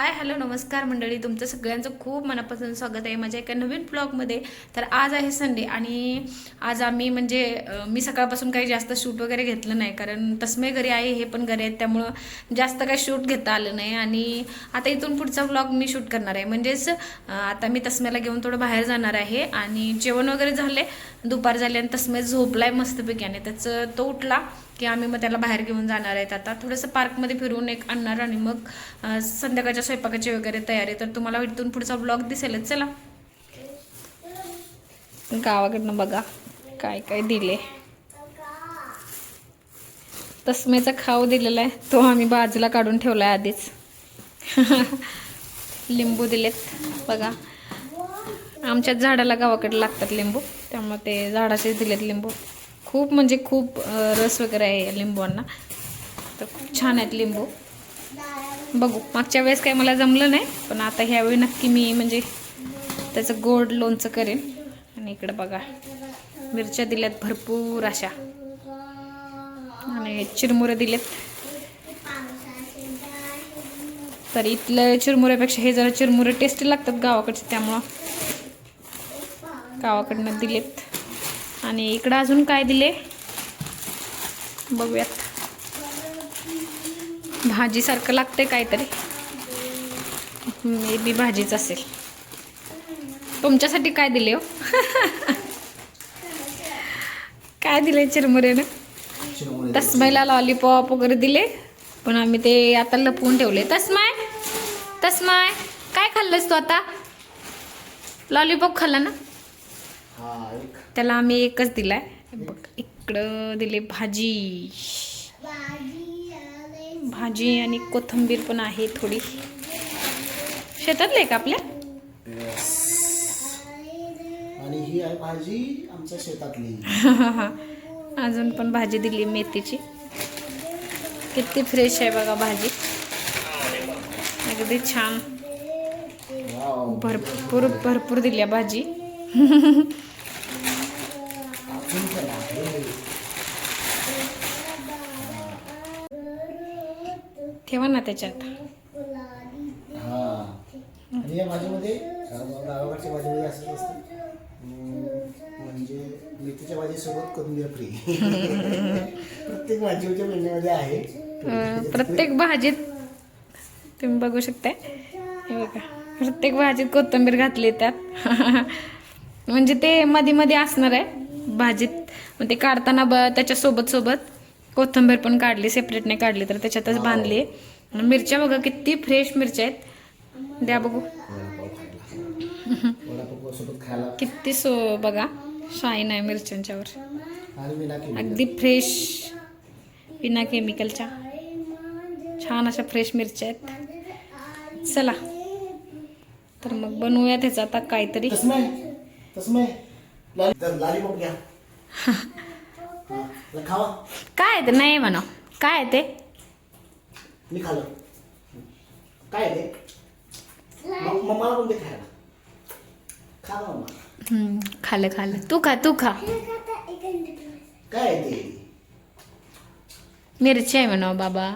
Hi hello नमस्कार मंडळी, तुमचं सगळ्यांचं खूप मनापासून स्वागत आहे माझ्या एका नवीन ब्लॉगमध्ये. तर आज आहे संडे आणि आज आम्ही मी सकाळपासून काही जास्त शूट वगैरे घेतलं नाही, कारण तस्मे घरी आहे, हे पण घरी आहेत, त्यामुळं जास्त काही शूट घेता आलं नाही. आणि आता इथून पुढचा ब्लॉग मी शूट करणार आहे. म्हणजेच आता मी तस्मेला घेऊन थोडं बाहेर जाणार आहे आणि जेवण वगैरे झाले, दुपार झाली आणि तस्मे झोपलाय मस्तपैकी. आणि त्याचं तो उठला की आम्ही मग त्याला बाहेर घेऊन जाणार आहेत. आता थोडंसं पार्कमध्ये फिरून एक आणणार आणि मग संध्याकाळच्या स्वयंपाकाची वगैरे तयारी. तर तुम्हाला इथून पुढचा ब्लॉग दिसेलच. चला, गावाकडनं बघा काय काय दिले. तस्मेचा खाऊ दिलेला आहे, तो आम्ही बाजूला काढून ठेवला आहे आधीच. लिंबू दिलेत बघा, आमच्याच झाडाला गावाकडे लागतात लिंबू, त्यामुळे ते झाडाचेच दिलेत लिंबू. खूप म्हणजे खूप रस वगैरे आहे लिंबूंना, तर खूप छान आहेत लिंबू. बघू, मागच्या वेळेस काही मला जमलं नाही, पण आता ह्यावेळी नक्की मी म्हणजे त्याचं गोड लोणचं करेन. आणि इकडे बघा मिरच्या दिल्यात भरपूर अशा, आणि चिरमुरे दिलेत. तर इथलं चिरमुऱ्यापेक्षा हे जरा चिरमुरे टेस्टी लागतात गावाकडचे, त्यामुळं गावाकडनं दिलेत. आणि इकडं अजून काय दिले बघूयात. भाजीसारखं लागते काहीतरी, मे बी भाजीच असेल. तुमच्यासाठी काय दिले हो? काय दिले चिरमुरेनं? तस्मयला लॉलीपॉप वगैरे दिले, पण आम्ही ते आता लपवून ठेवले. तस्मय काय खाल्लंस तू आता? लॉलीपॉप खाल्ला ना? त्याला आम्ही एकच दिलाय. बघ इकडं दिले भाजी आणि कोथिंबीर पण आहे थोडी. शेतातले का आपल्या? आणि ही आहे भाजी आमच्या शेतातली. अजून पण भाजी दिली मेथीची, किती फ्रेश आहे बघा भाजी, अगदी छान. भरपूर भरपूर दिल्या भाजी. ठेवा ना त्याच्यात. आणि या भाजीमध्ये गावाकडच्या भाजीमध्ये असंच असतं, म्हणजे मेथीच्या भाजीसोबत कोथिंबीर फ्री. प्रत्येक भाजीच्या मेन्यूमध्ये आहे. प्रत्येक भाजीत तुम्ही बघू शकताय, हे बघा प्रत्येक भाजीत कोथिंबीर घातली त्यात. म्हणजे ते मध्ये मध्ये असणार आहे भाजीत, मग ते काढताना त्याच्या सोबत कोथिंबीर पण काढली, सेपरेटने काढली, तर त्याच्यातच बांधली. मिरच्या बघा किती फ्रेश मिरच्या आहेत, द्या बघू. किती बघा शाईन आहे मिरच्यांच्यावर, अगदी फ्रेश बिना केमिकलच्या छान अशा फ्रेश मिरच्या आहेत. चला तर मग बनवूया त्याचं आता काहीतरी. काय ते नाही म्हणा, काय ते मी खाल्लं काय ते मम्माला पण ते खायला खा मम्मा. खाल्लं तू खा. काय ते मिरची आहे म्हणा बाबा,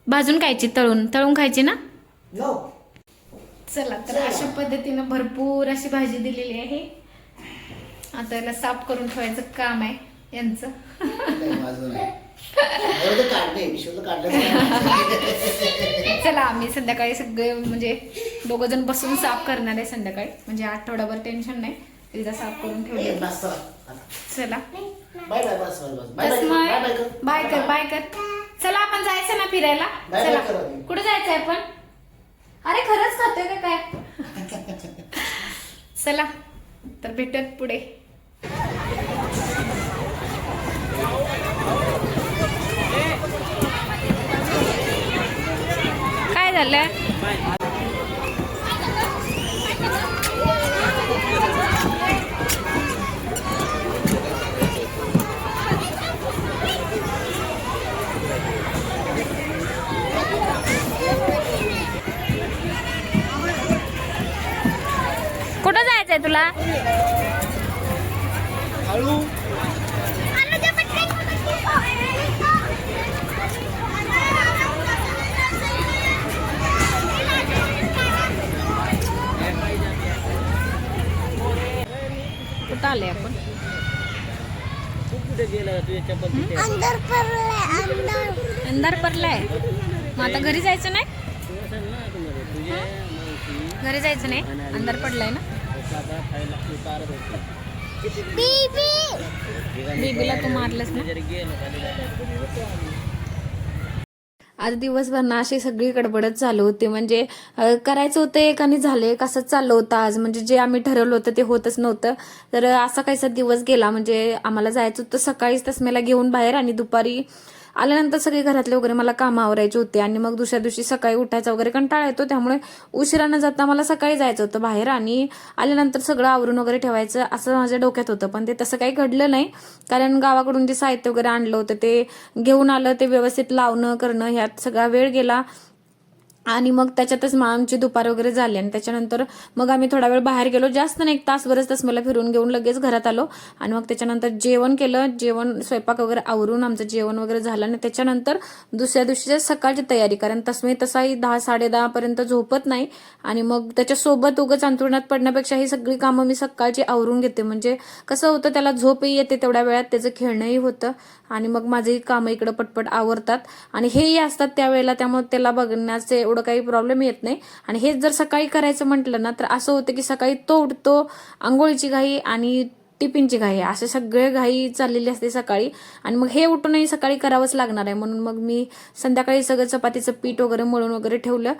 भाजून खायची, तळून खायची ना. चला तर अशा पद्धतीनं भरपूर अशी भाजी दिलेली आहे. आता याला साफ करून ठेवायचं काम आहे यांचं. चला आम्ही संध्याकाळी सगळे म्हणजे दोघं जण बसून साफ करणार आहे संध्याकाळी, म्हणजे आठवड्याभर टेन्शन नाही, एकदा साफ करून ठेवले. चला बाय कर. चला आपण जायचं ना फिरायला. चला कुठे जायचंय आपण? अरे खरंच खातोय का काय? चला तर भेटूयात पुढे. काय झालं? कुठं जायचंय तुला? आले आपण? अंधार पडलाय. मग आता घरी जायचं नाही? घरी जायचं नाही, अंधार पडलाय ना. बेबीला तू मारलंस ना. आज दिवसभर ना अशी सगळी गडबडच चालू होती. म्हणजे करायचं होतं एक आणि झालं एक, असंच चाललं होतं आज. म्हणजे जे आम्ही ठरवलं होतं ते होतच नव्हतं. तर असा काहीसा दिवस गेला. म्हणजे आम्हाला जायचं होतं सकाळीच तस्मेला घेऊन बाहेर, आणि दुपारी आल्यानंतर सगळे घरातले वगैरे मला कामं आवरायचे होते. आणि मग दुसऱ्या दिवशी सकाळी उठायचा वगैरे कंटाळा येतो, त्यामुळे उशिरानं जाता मला सकाळी जायचं होतं बाहेर, आणि आल्यानंतर सगळं आवरून वगैरे ठेवायचं असं माझ्या डोक्यात होतं. पण ते तसं काही घडलं नाही, कारण गावाकडून जे साहित्य वगैरे आणलं होतं ते घेऊन आलं, ते व्यवस्थित लावणं करणं ह्यात सगळा वेळ गेला. आणि मग त्याच्यातच आमची दुपार वगैरे झाली. आणि त्याच्यानंतर मग आम्ही थोडा वेळ बाहेर गेलो, जास्त नाही, 1 तासभरच तसमेला फिरून घेऊन लगेच घरात आलो. आणि मग त्याच्यानंतर जेवण केलं, स्वयंपाक वगैरे आवरून आमचं जेवण वगैरे झालं. आणि त्याच्यानंतर दुसऱ्या दिवशीच्या सकाळची तयारी, कारण तसमे तसाही 10 10:30 पर्यंत झोपत नाही. आणि मग त्याच्यासोबत उगाच अंथरुणात पडण्यापेक्षा ही सगळी कामं मी सकाळची आवरून घेते. म्हणजे कसं होतं, त्याला झोपही येते तेवढ्या वेळात, त्याचं खेळणंही होतं, आणि मग माझेही कामं इकडं पटपट आवरतात. आणि हेही असतात त्यावेळेला, त्यामुळे त्याला बघण्याचे एवढं काही प्रॉब्लेम येत नाही. आणि हेच जर सकाळी करायचं म्हटलं ना, तर असं होतं की सकाळी तो उठतो, आंघोळीची घाई आणि टिफिनची घाई, असे सगळे घाई चाललेली असते सकाळी. आणि मग हे उठूनही सकाळी करावंच लागणार आहे, म्हणून मग मी संध्याकाळी सगळं चपातीचं पीठ वगैरे मळून वगैरे ठेवलं,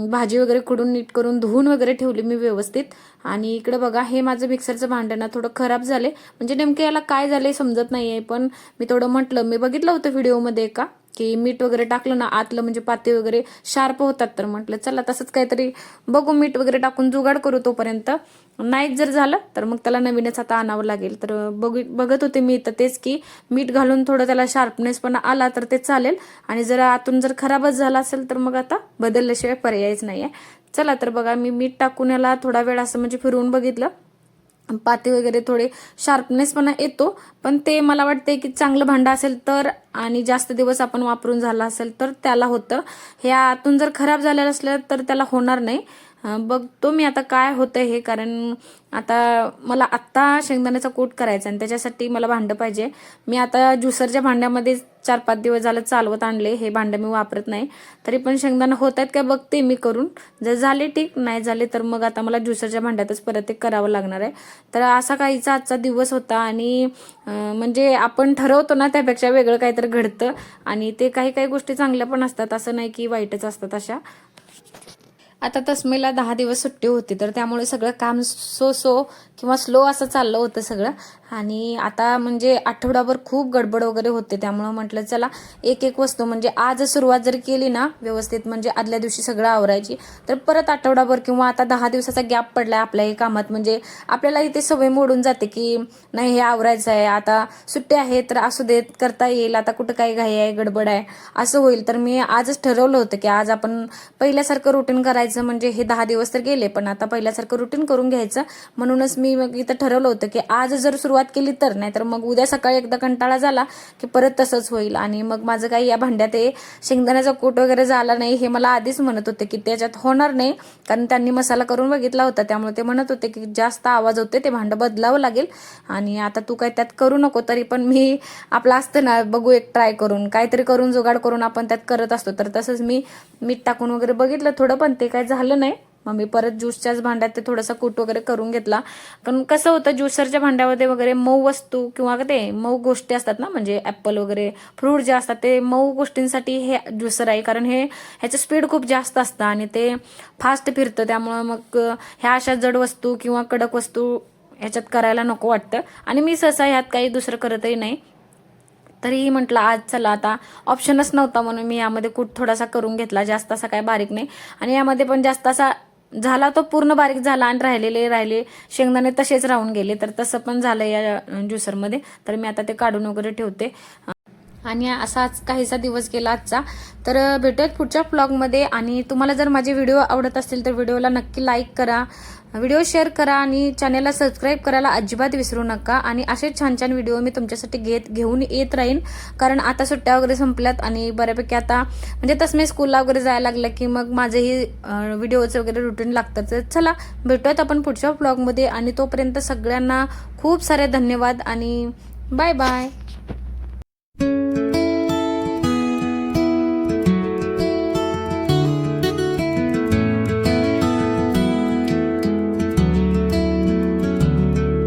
भाजी वगैरे खुडून नीट करून धुवून वगैरे ठेवली मी व्यवस्थित. आणि इकडे बघा, हे माझं मिक्सरचं भांडं ना थोडं खराब झाले. म्हणजे नेमकं याला काय झालंय समजत नाहीये, पण मी थोडं म्हटलं, मी बघितलं होतं व्हिडिओमध्ये का की मीठ वगैरे टाकलं ना आतलं, म्हणजे पाते वगैरे शार्प होतात. तर म्हटलं चला तसंच काहीतरी बघू, मीठ वगैरे टाकून जुगाड करू. तोपर्यंत नाहीच जर झालं तर मग त्याला नवीनच आता आणावं लागेल. तर बघत होते मी तर तेच की मीठ घालून थोडं त्याला शार्पनेस पण आला तर ते चालेल, आणि जर आतून जर खराबच झाला असेल तर मग आता बदलल्याशिवाय पर्यायच नाहीये. चला तर बघा, मी मीठ टाकून याला थोडा वेळ असं म्हणजे फिरवून बघितलं, पाते वगैरे थोडे शार्पनेस पण येतो. पण ते मला वाटते की चांगलं भांडं असेल तर, आणि जास्त दिवस आपण वापरून झाला असेल तर त्याला होतं. हे आतून जर खराब झालेलं असलं तर त्याला होणार नाही. बघतो मी आता काय होतं हे, कारण आता मला आत्ता शेंगदाण्याचा कूट करायचा आणि त्याच्यासाठी मला भांडं पाहिजे. मी आता ज्युसरच्या भांड्यामध्ये 4-5 दिवस झालं चालवत आणले, हे भांडं मी वापरत नाही. तरी पण शेंगदाणा होत आहेत का बघते मी करून, जर झाले ठीक, नाही झाले तर मग आता मला ज्युसरच्या भांड्यातच परत ते करावं लागणार आहे. तर असा काहीचा आजचा दिवस होता. आणि म्हणजे आपण ठरवतो ना त्यापेक्षा वेगळं काहीतरी घडतं, आणि ते काही गोष्टी चांगल्या पण असतात, असं नाही की वाईटच असतात अशा. आता तस्मेला 10 दिवस सुट्टी होती, तर त्यामुळे सगळं काम सो किंवा स्लो असं चाललं होतं सगळं. आणि आता म्हणजे आठवडाभर खूप गडबड वगैरे होते, त्यामुळं म्हटलं चला एक वस्तू, म्हणजे आज सुरुवात जर केली ना व्यवस्थित, म्हणजे आदल्या दिवशी सगळं आवरायची, तर परत आठवडाभर किंवा आता 10 दिवसाचा गॅप पडलाय आपल्या हे कामात. म्हणजे आपल्याला इथे सवय मोडून जाते की नाही हे आवरायचं आहे, आता सुट्टी आहे तर असू देत, करता येईल, आता कुठं काही घाई आहे, गडबड आहे असं होईल. तर मी आजच ठरवलं होतं की आज आपण पहिल्यासारखं रुटीन करायचं. म्हणजे हे 10 दिवस तर गेले, पण आता पहिल्यासारखं रुटीन करून घ्यायचं. म्हणूनच मी मग इथं ठरवलं होतं की आज जर सुरुवात केली तर, नाही तर मग उद्या सकाळी एकदा कंटाळा झाला की परत तसंच होईल. आणि मग माझं काही या भांड्यात शेंगदाण्याचा कूट वगैरे झाला नाही, हे मला आधीच म्हणत होते की त्याच्यात होणार नाही, कारण त्यांनी मसाला करून बघितला होता. त्यामुळे ते म्हणत होते की जास्त आवाज होते, ते भांडं बदलावं लागेल, आणि आता तू काय त्यात करू नको. तरी पण मी आपलं असतं ना, बघू एक ट्राय करून, काहीतरी करून जुगाड करून आपण त्यात करत असतो. तर तसंच मी मीठ टाकून वगैरे बघितलं थोडं, पण ते काय झालं नाही. मग मी परत ज्यूसच्याच भांड्यात ते थोडासा कूट वगैरे करून घेतला. पण कसं होतं, ज्युसरच्या भांड्यामध्ये वगैरे मऊ वस्तू किंवा ते मऊ गोष्टी असतात ना, म्हणजे ॲपल वगैरे फ्रूट जे असतात ते मऊ गोष्टींसाठी हे ज्युसर आहे, कारण ह्याचं स्पीड खूप जास्त असतं आणि ते फास्ट फिरतं. त्यामुळं मग ह्या अशा जड वस्तू किंवा कडक वस्तू ह्याच्यात करायला नको वाटतं. आणि मी सहसा ह्यात काही दुसरं करतही नाही. तरीही म्हटलं आज चला, आता ऑप्शनच नव्हता म्हणून मी यामध्ये कूट थोडासा करून घेतला, जास्त असा काय बारीक नाही. आणि यामध्ये पण जास्त असा झाला तो पूर्ण बारीक झाला, आणि राहिले शेंगदाणे तसेच राहून गेले. तर तसं पण झालं या ज्युसरमध्ये. तर मी आता ते काढून वगैरे ठेवते. आणि असाच काहीसा दिवस गेला आजचा. तर भेटूयात पुढच्या व्लॉगमध्ये. आणि तुम्हाला जर माझे व्हिडिओ आवडत असतील तर व्हिडिओला नक्की लाईक करा, व्हिडिओ शेअर करा आणि चॅनलला सबस्क्राईब करायला अजिबात विसरू नका. आणि असे छान छान व्हिडिओ मी तुमच्यासाठी घेऊन येत राहीन, कारण आता सुट्ट्या वगैरे संपल्यात आणि बऱ्यापैकी आता म्हणजे तसं स्कूलला वगैरे जायला लागलं की मग माझेही व्हिडिओचं वगैरे रुटीन लागतं. तर चला भेटूयात आपण पुढच्या व्लॉगमध्ये आणि तोपर्यंत सगळ्यांना खूप सारे धन्यवाद आणि बाय बाय.